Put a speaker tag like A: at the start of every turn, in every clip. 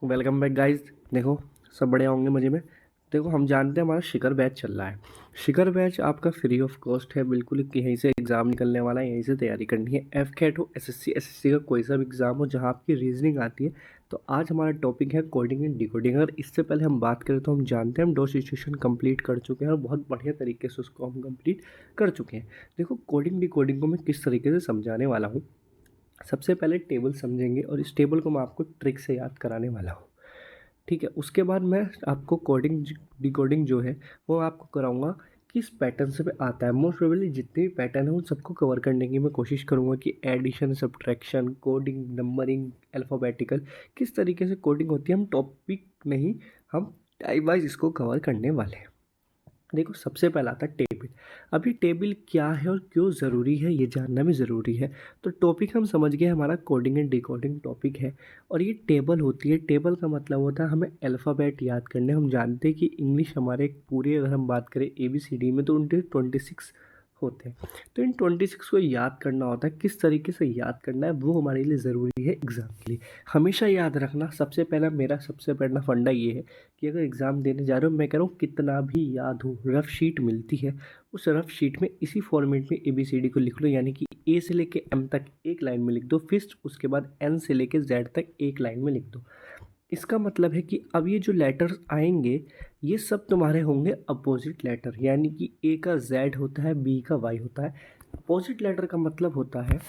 A: Welcome back guys. देखो, सब बढ़िया होंगे मज़े में। देखो, हम जानते हैं हमारा शिखर बैच चल रहा है। शिखर बैच आपका फ्री ऑफ कॉस्ट है, बिल्कुल कि यहीं से एग्ज़ाम निकलने वाला है, यहीं से तैयारी करनी है। एफ कैट हो, एसएससी का कोई सा भी एग्ज़ाम हो जहाँ आपकी रीजनिंग आती है। तो आज हमारा टॉपिक है कोडिंग एंड डिकोडिंग। अगर इससे पहले हम बात करें तो हम जानते हैं हम डो सिचुएशन कंप्लीट कर चुके हैं और बहुत बढ़िया तरीके से उसको हम कंप्लीट कर चुके हैं। देखो, कोडिंग डिकोडिंग को मैं किस तरीके से समझाने वाला हूँ। सबसे पहले टेबल समझेंगे और इस टेबल को मैं आपको ट्रिक से याद कराने वाला हूँ। ठीक है, उसके बाद मैं आपको कोडिंग डिकोडिंग जो है वो आपको कराऊंगा किस पैटर्न से पे आता है। मोस्ट प्रोबेबली जितने भी पैटर्न है उन सबको कवर करने की मैं कोशिश करूंगा कि addition, subtraction, coding, numbering, alphabetical, किस तरीके से कोडिंग होती है। हम टॉपिक नहीं, हम टाइप वाइज इसको कवर करने वाले हैं। देखो, सबसे पहला आता है टेबल। अभी टेबल क्या है और क्यों ज़रूरी है ये जानना भी ज़रूरी है। तो टॉपिक हम समझ गए, हमारा कोडिंग एंड डिकोडिंग टॉपिक है। और ये टेबल होती है। टेबल का मतलब होता है हमें अल्फ़ाबेट याद करने। हम जानते हैं कि इंग्लिश हमारे पूरे, अगर हम बात करें ABCD में, तो उनके 26 होते हैं। तो इन 26 को याद करना होता है। किस तरीके से याद करना है वो हमारे लिए ज़रूरी है एग्ज़ाम के लिए। हमेशा याद रखना, सबसे पहला मेरा सबसे पहला फंडा ये है कि अगर एग्ज़ाम देने जा रहे हो, मैं कह रहा हूँ कितना भी याद हो, रफ शीट मिलती है, उस रफ शीट में इसी फॉर्मेट में ABCD को लिख लो। यानी कि A से लेके M तक एक लाइन में लिख दो, फिर उसके बाद N से लेके Z तक एक लाइन में लिख दो। इसका मतलब है कि अब ये जो लेटर्स आएंगे ये सब तुम्हारे होंगे अपोजिट लेटर। यानी कि A का Z होता है, B का Y होता है। अपोजिट लेटर का मतलब होता है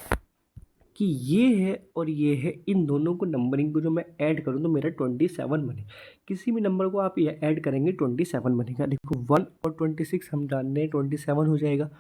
A: कि ये है और ये है, इन दोनों को नंबरिंग को जो मैं ऐड करूँ तो मेरा 27 बने। किसी भी नंबर को आप ये ऐड करेंगे 27 बनेगा। देखो, 1 और 26 हम जानते हैं 27 हो जाएगा।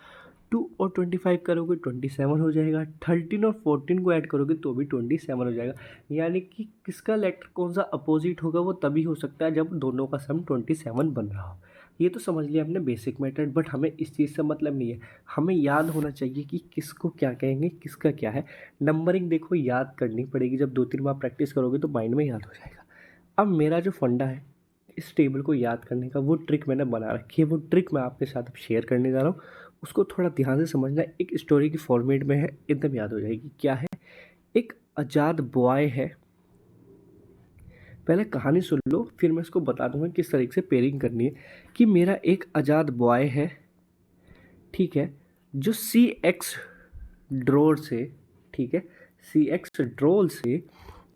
A: 2 और 25 करोगे 27 हो जाएगा। 13 और 14 को ऐड करोगे तो भी 27 हो जाएगा। यानी कि किसका लेटर कौन सा अपोजिट होगा वो तभी हो सकता है जब दोनों का सम 27 बन रहा हो। ये तो समझ लिया हमने बेसिक मेथड, बट हमें इस चीज़ से मतलब नहीं है। हमें याद होना चाहिए कि किसको क्या कहेंगे, किसका क्या है। नंबरिंग देखो याद करनी पड़ेगी, जब 2-3 बार प्रैक्टिस करोगे तो माइंड में याद हो जाएगा। अब मेरा जो फंडा है इस टेबल को याद करने का, वो ट्रिक मैंने बना रखी है। वो ट्रिक मैं आपके साथ अब शेयर करने जा रहा हूँ। उसको थोड़ा ध्यान से समझना, एक स्टोरी की फॉर्मेट में है, एकदम याद हो जाएगी। क्या है? एक आज़ाद बॉय है। पहले कहानी सुन लो, फिर मैं इसको बता दूंगा किस तरीके से पेयरिंग करनी है। कि मेरा एक आज़ाद बॉय है, ठीक है, जो CX ड्रोर से, ठीक है, CX ड्रोल से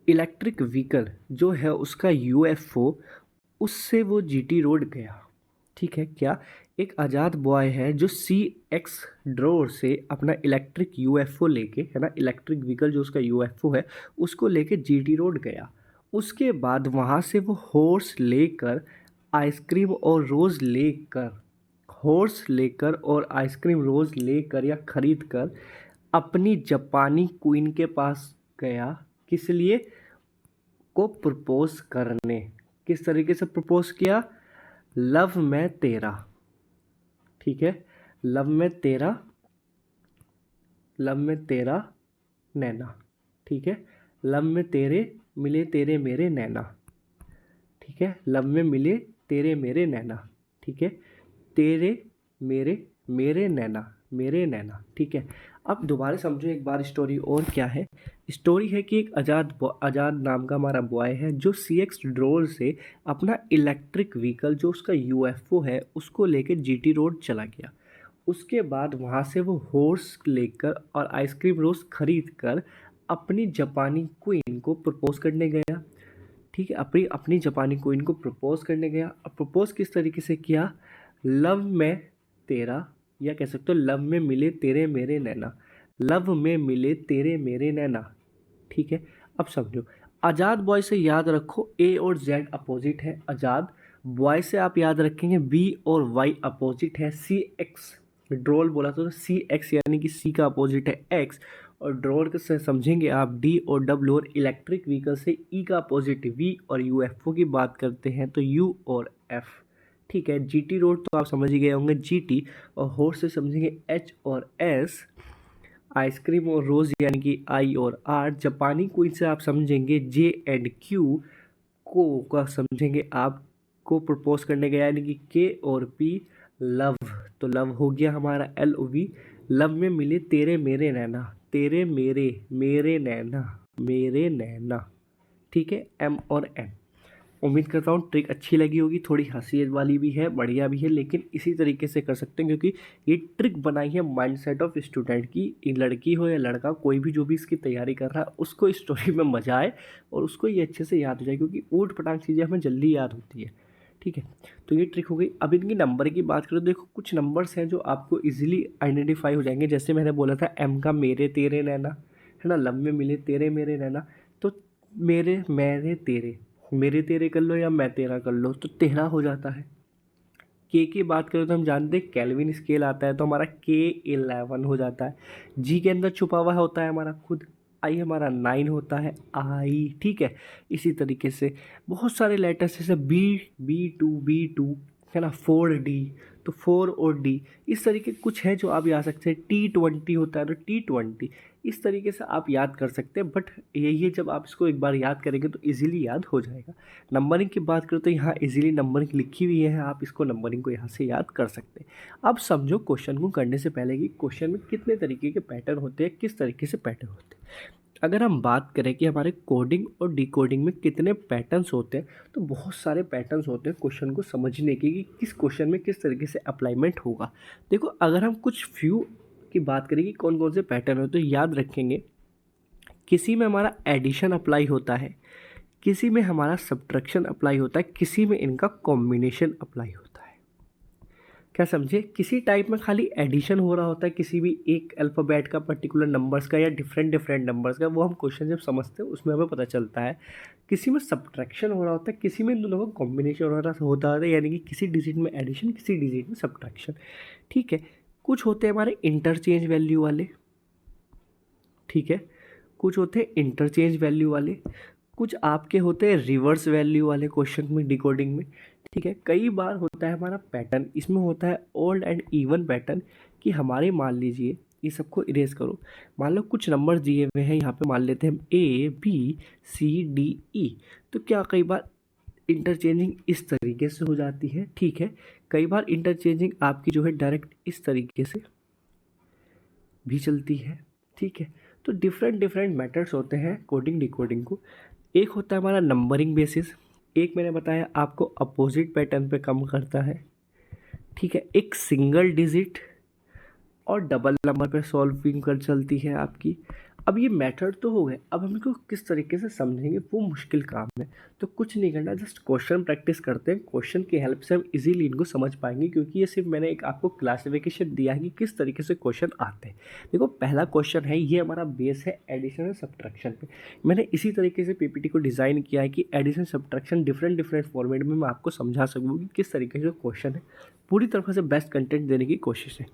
A: इलेक्ट्रिक व्हीकल जो है उसका UFO, उससे वो GT रोड गया। ठीक है, क्या? एक आज़ाद बॉय है जो CX ड्रोर से अपना इलेक्ट्रिक UFO लेके, है ना, इलेक्ट्रिक व्हीकल जो उसका UFO है उसको लेके GT रोड गया। उसके बाद वहाँ से वो हॉर्स लेकर, आइसक्रीम और रोज़ लेकर, हॉर्स लेकर और आइसक्रीम रोज़ लेकर या खरीद कर अपनी जापानी क्वीन के पास गया। किस लिए? को प्रपोज करने। किस तरीके से प्रपोज किया? लव मैं तेरा, ठीक है, लव में तेरा, लव में तेरा नैना, ठीक है, लव में तेरे मिले तेरे मेरे नैना, ठीक है, लब में मिले तेरे मेरे नैना, ठीक है, तेरे मेरे, मेरे नैना, मेरे नैना, ठीक है। अब दोबारा समझो एक बार स्टोरी। और क्या है? स्टोरी है कि एक आज़ाद नाम का हमारा बॉय है जो CX ड्रोर से अपना इलेक्ट्रिक व्हीकल जो उसका UFO है उसको लेकर GT रोड चला गया। उसके बाद वहाँ से वो हॉर्स लेकर और आइसक्रीम रोज खरीद कर अपनी जापानी क्वीन को प्रपोज करने गया। ठीक है, अपनी अपनी जापानी क्वीन को प्रपोज करने गया। अब प्रपोज किस तरीके से किया? लव में तेरा, या कह सकते हो लव में मिले तेरे मेरे नैना, लव में मिले तेरे मेरे नैना, ठीक है। अब समझो, आज़ाद बॉय से याद रखो A और Z अपोजिट है। आज़ाद बॉय से आप याद रखेंगे B और Y अपोजिट है। CX ड्रोल बोला तो CX यानी कि C का अपोजिट है X, और ड्रोल से समझेंगे आप D और W, और इलेक्ट्रिक व्हीकल से E का अपोजिट V, और UFO की बात करते हैं तो U और F, ठीक है। GT रोड तो आप समझ ही गए होंगे GT, और हॉर्स से समझेंगे H और S, आइसक्रीम और रोज़ यानी कि I और R, जापानी क्वीन से आप समझेंगे J एंड Q, को का समझेंगे आप को प्रपोज करने गया यानी कि K और P, लव, तो लव हो गया हमारा LOV। लव में मिले तेरे मेरे नैना, तेरे मेरे, मेरे नैना, मेरे नैना, ठीक है, M और N। उम्मीद करता हूँ ट्रिक अच्छी लगी होगी, थोड़ी हंसी वाली भी है, बढ़िया भी है, लेकिन इसी तरीके से कर सकते हैं क्योंकि ये ट्रिक बनाई है माइंडसेट ऑफ स्टूडेंट की। ये लड़की हो या लड़का, कोई भी जो भी इसकी तैयारी कर रहा है उसको इस स्टोरी में मज़ा आए और उसको ये अच्छे से याद हो जाए, क्योंकि ऊट पटांग चीज़ें हमें जल्दी याद होती है। ठीक है, तो ये ट्रिक हो गई। अब इनकी नंबर की बात करो, देखो कुछ नंबर्स हैं जो आपको इजीली आइडेंटिफाई हो जाएंगे। जैसे मैंने बोला था एम का मेरे तेरे नैना, है ना, लब में मिले तेरे मेरे नैना, तो मेरे मेरे तेरे, मेरे तेरे कर लो या मैं तेरा कर लो तो तेरह हो जाता है। के की बात करें तो हम जानते हैं केल्विन स्केल आता है, तो हमारा K11 हो जाता है। जी के अंदर छुपा हुआ होता है हमारा खुद, आई हमारा 9 होता है आई। ठीक है, इसी तरीके से बहुत सारे लेटर्स जैसे B2 है ना, 4D, तो 4 और D, इस तरीके कुछ है जो आप याद सकते हैं। T20 होता है तो T20, इस तरीके से आप याद कर सकते हैं। बट यही जब आप इसको एक बार याद करेंगे तो इजीली याद हो जाएगा। नंबरिंग की बात करें तो यहाँ इजीली नंबरिंग लिखी हुई है, आप इसको नंबरिंग को यहाँ से याद कर सकते हैं। अब समझो क्वेश्चन को करने से पहले कि क्वेश्चन में कितने तरीके के पैटर्न होते हैं, किस तरीके से पैटर्न होते हैं। अगर हम बात करें कि हमारे कोडिंग और डिकोडिंग में कितने पैटर्न्स होते हैं, तो बहुत सारे पैटर्न्स होते हैं क्वेश्चन को समझने के कि किस क्वेश्चन में किस तरीके से अप्लाइमेंट होगा। देखो अगर हम कुछ फ्यू की बात करें कि कौन कौन से पैटर्न होते हैं, तो याद रखेंगे किसी में हमारा एडिशन अप्लाई होता है, किसी में हमारा सब्ट्रैक्शन अप्लाई होता है, किसी में इनका कॉम्बिनेशन अप्लाई होता है। क्या समझे, किसी टाइप में खाली एडिशन हो रहा होता है किसी भी एक अल्फ़ाबेट का, पर्टिकुलर नंबर्स का या डिफरेंट डिफरेंट नंबर्स का, वो हम क्वेश्चन जब समझते हैं उसमें हमें पता चलता है। किसी में सब्ट्रैक्शन हो रहा होता है, किसी में इन दोनों का कॉम्बिनेशन हो रहा होता है, यानी कि किसी डिजिट में एडिशन, किसी डिजिट में सब्ट्रैक्शन। ठीक है, कुछ होते हैं हमारे इंटरचेंज वैल्यू वाले, ठीक है, कुछ होते हैं इंटरचेंज वैल्यू वाले, कुछ आपके होते हैं रिवर्स वैल्यू वाले क्वेश्चन में, डिकोडिंग में। ठीक है, कई बार होता है हमारा पैटर्न, इसमें होता है ओल्ड एंड इवन पैटर्न, कि हमारे मान लीजिए ये सबको इरेज करो, मान लो कुछ नंबर दिए हुए हैं, यहाँ पे मान लेते हैं हम ABCDE, तो क्या कई बार इंटरचेंजिंग इस तरीके से हो जाती है। ठीक है, कई बार इंटरचेंजिंग आपकी जो है डायरेक्ट इस तरीके से भी चलती है। ठीक है, तो डिफरेंट डिफरेंट मेथड्स होते हैं कोडिंग डिकोडिंग को। एक होता है हमारा नंबरिंग बेसिस, एक मैंने बताया आपको अपोजिट पैटर्न पे कम करता है। ठीक है, एक सिंगल डिजिट और डबल नंबर पे सॉल्विंग कर चलती है आपकी। अब ये मेथड तो हो गए, अब हम इसको किस तरीके से समझेंगे वो मुश्किल काम है। तो कुछ नहीं करना, जस्ट क्वेश्चन प्रैक्टिस करते हैं, क्वेश्चन की हेल्प से हम इजीली इनको समझ पाएंगे, क्योंकि ये सिर्फ मैंने एक आपको क्लासिफिकेशन दिया है कि किस तरीके से क्वेश्चन आते हैं। देखो पहला क्वेश्चन है, ये हमारा बेस है एडिशन और सब्ट्रैक्शन पे। मैंने इसी तरीके से पीपीटी को डिज़ाइन किया है कि addition subtraction different different format में मैं आपको समझा सकूँ कि किस तरीके से क्वेश्चन है। पूरी तरह से बेस्ट कंटेंट देने की कोशिश है।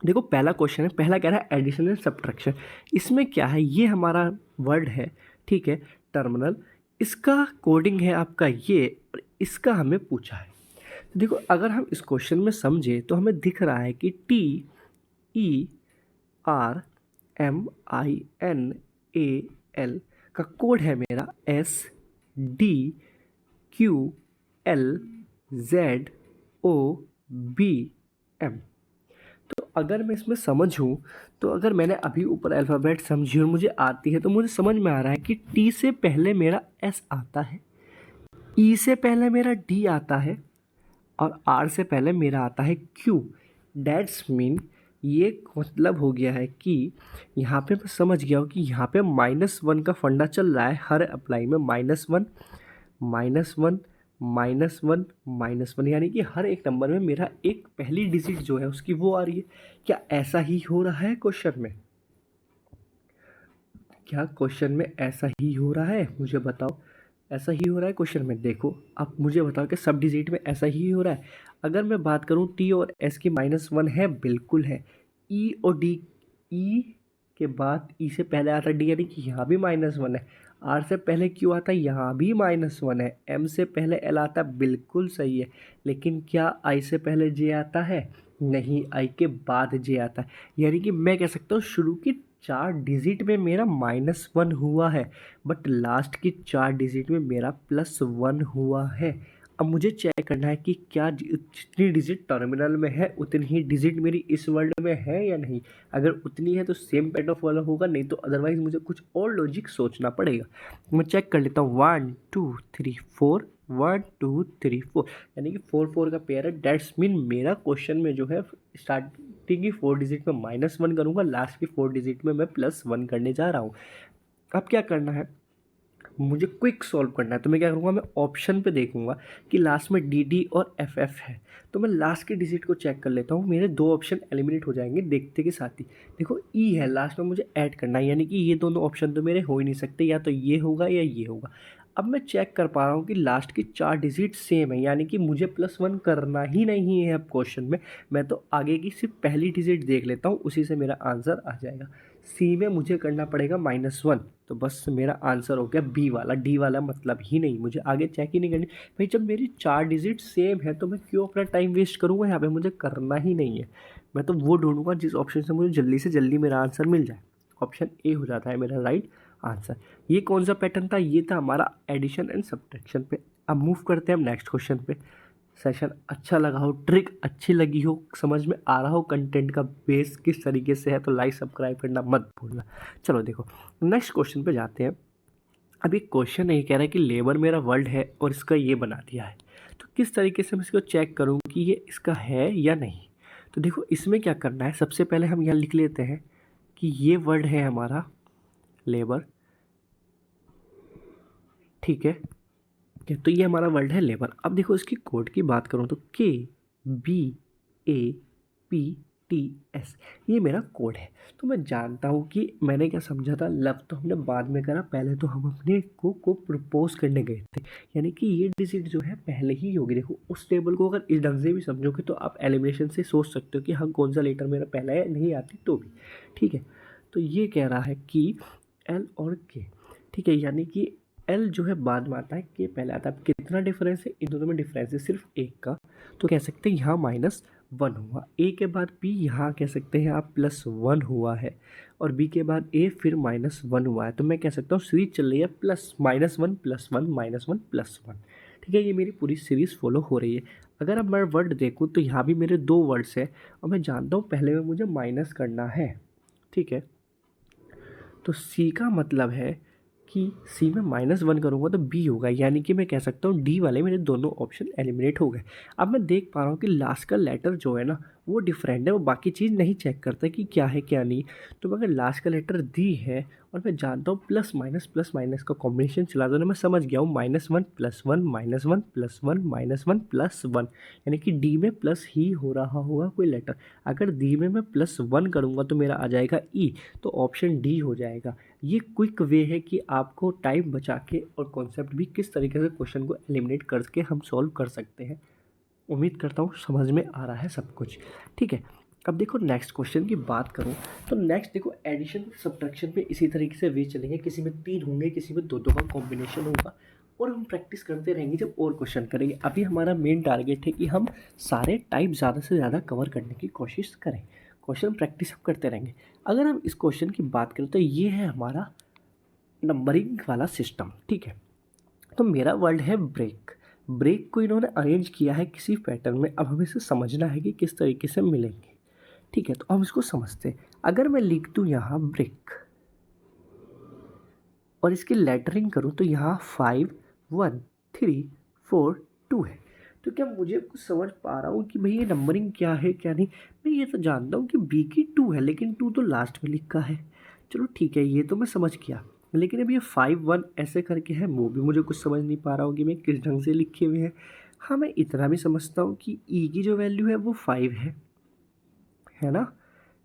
A: देखो पहला क्वेश्चन है, पहला कह रहा है एडिशन एंड सब्ट्रैक्शन। इसमें क्या है, ये हमारा वर्ड है, ठीक है, टर्मिनल, इसका कोडिंग है आपका ये, और इसका हमें पूछा है। तो देखो अगर हम इस क्वेश्चन में समझे तो हमें दिख रहा है कि TERMINAL का कोड है मेरा SDQLZOBM। तो अगर मैं इसमें समझूं, तो अगर मैंने अभी ऊपर अल्फ़ाबेट समझी और मुझे आती है, तो मुझे समझ में आ रहा है कि टी से पहले मेरा एस आता है, ई से पहले मेरा डी आता है, और आर से पहले मेरा आता है क्यू। डैट्स मीन ये मतलब हो गया है कि यहाँ पे मैं समझ गया हूँ कि यहाँ पे -1 का फंडा चल रहा है हर अप्लाई में, -1 -1 -1 -1, यानी कि हर एक नंबर में मेरा एक पहली डिजिट जो है उसकी वो आ रही है। क्या ऐसा ही हो रहा है क्वेश्चन में? क्या क्वेश्चन में ऐसा ही हो रहा है? मुझे बताओ, ऐसा ही हो रहा है क्वेश्चन में? देखो आप मुझे बताओ कि सब डिजिट में ऐसा ही हो रहा है। अगर मैं बात करूँ टी और एस की -1 है, बिल्कुल है। ई और डी, ई के बाद ई से पहले आता है डी, यानी कि यहाँ भी -1 है। आर से पहले क्यू आता है, यहाँ भी -1 है। एम से पहले एल आता है, बिल्कुल सही है। लेकिन क्या आई से पहले जे आता है? नहीं, आई के बाद जे आता है। यानी कि मैं कह सकता हूँ शुरू की 4 डिजिट में मेरा -1 हुआ है, बट लास्ट की 4 डिजिट में मेरा +1 हुआ है। अब मुझे चेक करना है कि क्या जितनी डिजिट टर्मिनल में है उतनी ही डिजिट मेरी इस वर्ड में है या नहीं। अगर उतनी है तो सेम पैटर्न फॉलो होगा, नहीं तो अदरवाइज मुझे कुछ और लॉजिक सोचना पड़ेगा। मैं चेक कर लेता हूँ, 1 2 3 4 1 2 3 4, यानी कि 4 4 का पेयर है। डेट्स मीन मेरा क्वेश्चन में जो है स्टार्टिंग की 4 डिजिट में -1 करूँगा, लास्ट की 4 डिजिट में मैं +1 करने जा रहा हूँ। अब क्या करना है, मुझे क्विक सॉल्व करना है। तो मैं क्या करूँगा, मैं ऑप्शन पे देखूंगा कि लास्ट में डी डी और एफ एफ है, तो मैं लास्ट के डिजिट को चेक कर लेता हूँ। मेरे 2 ऑप्शन एलिमिनेट हो जाएंगे देखते के साथ ही। देखो ई है लास्ट में, मुझे ऐड करना है, यानी कि ये दोनों ऑप्शन तो मेरे हो ही नहीं सकते, या तो ये होगा या ये होगा। अब मैं चेक कर पा रहा हूँ कि लास्ट की 4 डिजिट सेम है, यानी कि मुझे +1 करना ही नहीं है अब क्वेश्चन में। मैं तो आगे की सिर्फ पहली डिजिट देख लेता हूँ, उसी से मेरा आंसर आ जाएगा। सी में मुझे करना पड़ेगा -1, तो बस मेरा आंसर हो गया बी वाला। डी वाला मतलब ही नहीं, मुझे आगे चेक ही नहीं करनी। भाई जब मेरी 4 डिजिट सेम है तो मैं क्यों अपना टाइम वेस्ट करूँगा, यहाँ पे मुझे करना ही नहीं है। मैं तो वो ढूंढूंगा जिस ऑप्शन से मुझे जल्दी से जल्दी मेरा आंसर मिल जाए। ऑप्शन ए हो जाता है मेरा राइट आंसर। ये कौन सा पैटर्न था, ये था हमारा एडिशन एंड सब्ट्रैक्शन पे। अब मूव करते हैं हम नेक्स्ट क्वेश्चन पे। सेशन अच्छा लगा हो, ट्रिक अच्छी लगी हो, समझ में आ रहा हो कंटेंट का बेस किस तरीके से है, तो लाइक सब्सक्राइब करना मत भूलना। चलो देखो नेक्स्ट क्वेश्चन पे जाते हैं। अब एक क्वेश्चन ये कह रहा है कि लेबर मेरा वर्ड है और इसका ये बना दिया है, तो किस तरीके से मैं इसको चेक करूँ कि ये इसका है या नहीं। तो देखो इसमें क्या करना है, सबसे पहले हम यहाँ लिख लेते हैं कि ये वर्ड है हमारा लेबर, ठीक है। तो ये हमारा वर्ड है लेबर। अब देखो इसकी कोड की बात करूँ तो KBAPTS ये मेरा कोड है। तो मैं जानता हूँ कि मैंने क्या समझा था, लव तो हमने बाद में करा, पहले तो हम अपने को प्रपोज करने गए थे, यानी कि ये डिजिट जो है पहले ही होगी। देखो उस टेबल को अगर इस ढंग से भी समझोगे तो आप एलिमिनेशन से सोच सकते हो कि हाँ कौन सा लेटर मेरा पहला है, नहीं आती तो भी ठीक है। तो ये कह रहा है कि एल और के, ठीक है, यानी कि एल जो है बाद में आता है, के पहले आता है। अब कितना डिफरेंस है इन दोनों में, डिफरेंस है सिर्फ 1 का, तो कह सकते हैं यहाँ -1 हुआ। ए के बाद बी, यहाँ कह सकते हैं आप +1 हुआ है, और बी के बाद ए फिर -1 हुआ है। तो मैं कह सकता हूँ सीरीज चल रही है प्लस -1 +1 -1 +1, ठीक है। ये मेरी पूरी सीरीज फॉलो हो रही है। अगर अब मैं वर्ड देखूँ तो यहाँ भी मेरे 2 वर्ड्स हैं, और मैं जानता हूँ पहले में मुझे माइनस करना है, ठीक है। तो सी का मतलब है कि सी में -1 करूँगा तो बी होगा, यानी कि मैं कह सकता हूँ डी वाले मेरे दोनों ऑप्शन एलिमिनेट हो गए। अब मैं देख पा रहा हूँ कि लास्ट का लेटर जो है ना वो डिफरेंट है, वो बाकी चीज़ नहीं चेक करता कि क्या है क्या नहीं। तो अगर लास्ट का लेटर दी है और मैं जानता हूँ प्लस माइनस का कॉम्बिनेशन चला दो ना, मैं समझ गया हूँ -1 +1 -1 +1 -1 +1, यानी कि डी में प्लस ही हो रहा होगा कोई लेटर। अगर डी में मैं +1 करूँगा तो मेरा आ जाएगा ई, तो ऑप्शन डी हो जाएगा। ये क्विक वे है कि आपको टाइम बचा के और कॉन्सेप्ट भी किस तरीके से क्वेश्चन को एलिमिनेट करके हम सॉल्व कर सकते हैं। उम्मीद करता हूँ समझ में आ रहा है सब कुछ, ठीक है। अब देखो नेक्स्ट क्वेश्चन की बात करूँ तो नेक्स्ट देखो एडिशन सब्ट्रैक्शन पे इसी तरीके से वे चलेंगे, किसी में 3 होंगे, किसी में 2 का कॉम्बिनेशन होगा, और हम प्रैक्टिस करते रहेंगे जब और क्वेश्चन करेंगे। अभी हमारा मेन टारगेट है कि हम सारे टाइप ज़्यादा से ज़्यादा कवर करने की कोशिश करें। क्वेश्चन प्रैक्टिस हम करते रहेंगे। अगर हम इस क्वेश्चन की बात करें तो ये है हमारा नंबरिंग वाला सिस्टम, ठीक है। तो मेरा वर्ड है ब्रेक। ब्रेक को इन्होंने अरेंज किया है किसी पैटर्न में। अब हमें इसे समझना है कि किस तरीके से मिलेंगे, ठीक है। तो हम इसको समझते हैं। अगर मैं लिख दूँ यहाँ ब्रेक और इसकी लेटरिंग करूँ तो यहाँ 5 1 3 4 2 है, तो क्या मुझे कुछ समझ पा रहा हूँ कि भाई ये नंबरिंग क्या है क्या नहीं। मैं ये तो जानता हूँ कि बी की 2 है, लेकिन 2 तो लास्ट में लिखा है। चलो ठीक है, ये तो मैं समझ गया, लेकिन अब ये 5 1 ऐसे करके है, वो भी मुझे कुछ समझ नहीं पा रहा हूँ कि मैं किस ढंग से लिखे हुए हैं। हाँ मैं इतना भी समझता हूँ कि ई की जो वैल्यू है वो 5 है ना।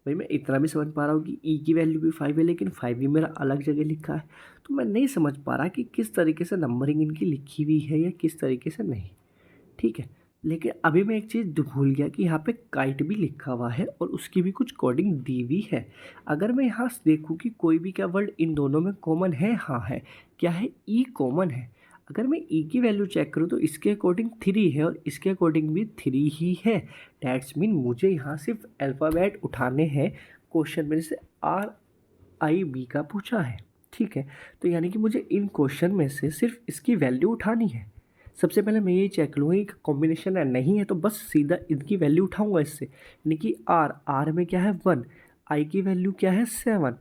A: भाई मैं इतना भी समझ पा रहा हूँ कि ई की वैल्यू भी 5 है, लेकिन 5 भी मेरा अलग जगह लिखा है। तो मैं नहीं समझ पा रहा कि किस तरीके से नंबरिंग इनकी लिखी हुई है या किस तरीके से नहीं, ठीक है। लेकिन अभी मैं एक चीज़ भूल गया कि यहाँ पे काइट भी लिखा हुआ है और उसकी भी कुछ कोडिंग दी हुई है। अगर मैं यहाँ देखूँ कि कोई भी क्या वर्ड इन दोनों में कॉमन है, हाँ है। क्या है, ई कॉमन है। अगर मैं ई की वैल्यू चेक करूँ तो इसके अकॉर्डिंग 3 है और इसके अकॉर्डिंग भी 3 ही है। डैट्स मीन मुझे यहाँ सिर्फ अल्फ़ाबेट उठाने हैं। क्वेश्चन मेरे से RIB का पूछा है, ठीक है। तो यानी कि मुझे इन क्वेश्चन में से सिर्फ इसकी वैल्यू उठानी है। सबसे पहले मैं ये चेक लूँगा कि कॉम्बिनेशन है, नहीं है तो बस सीधा इनकी वैल्यू उठाऊंगा इससे, यानी कि आर में क्या है 1, आई की वैल्यू क्या है 7,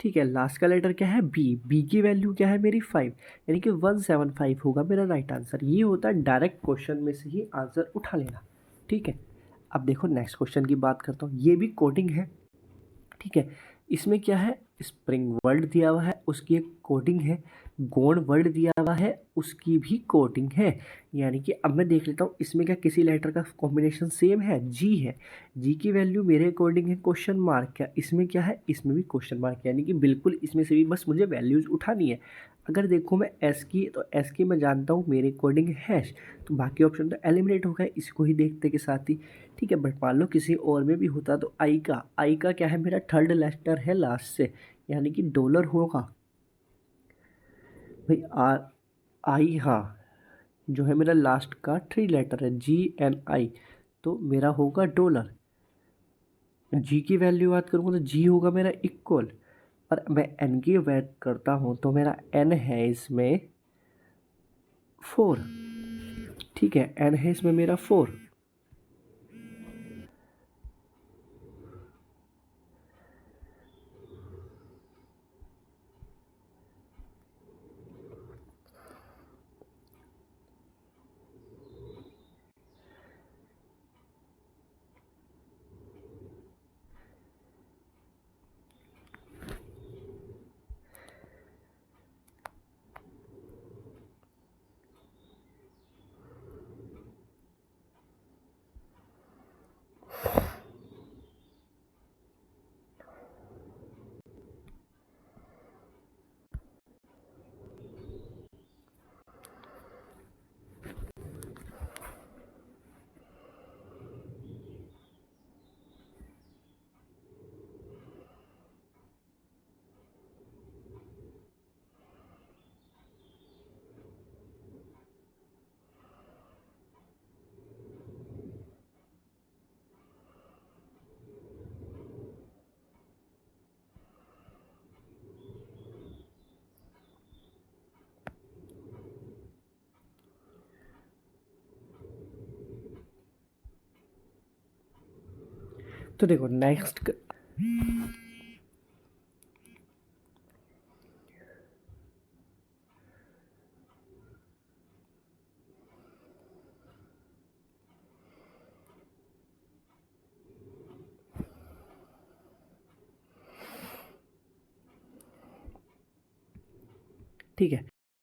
A: ठीक है, लास्ट का लेटर क्या है बी, बी की वैल्यू क्या है मेरी 5, यानी कि 175 होगा मेरा राइट आंसर। ये होता है डायरेक्ट क्वेश्चन में से ही आंसर उठा लेना। ठीक है, अब देखो नेक्स्ट क्वेश्चन की बात करता हूँ। ये भी कोडिंग है। ठीक है, इसमें क्या है, स्प्रिंग वर्ड दिया हुआ है, उसकी एक कोडिंग है। गोंड वर्ड दिया हुआ है, उसकी भी कोडिंग है। यानी कि अब मैं देख लेता हूँ इसमें क्या किसी लेटर का कॉम्बिनेशन सेम है, जी है। जी की वैल्यू मेरे अकॉर्डिंग है क्वेश्चन मार्क, क्या इसमें क्या है, इसमें भी क्वेश्चन मार्क, यानी कि बिल्कुल इसमें से भी बस मुझे वैल्यूज उठानी है। अगर देखो मैं एस की, तो एस की मैं जानता हूँ मेरे अकॉर्डिंग हैश, तो बाकी ऑप्शन तो एलिमिनेट हो गए इसको ही देखते के साथ ही। ठीक है, बट मान लो किसी और में भी होता तो आई का क्या है मेरा थर्ड लेटर है लास्ट से, यानी कि डॉलर होगा भाई। आई, हाँ, जो है मेरा लास्ट का 3 लेटर है GNI, तो मेरा होगा डॉलर। जी की वैल्यू बात करूँगा तो जी होगा मेरा इक्वल, और मैं एन की बात करता हूँ तो मेरा एन है इसमें 4। ठीक है, एन है इसमें मेरा 4। तो देखो नेक्स्ट, ठीक है।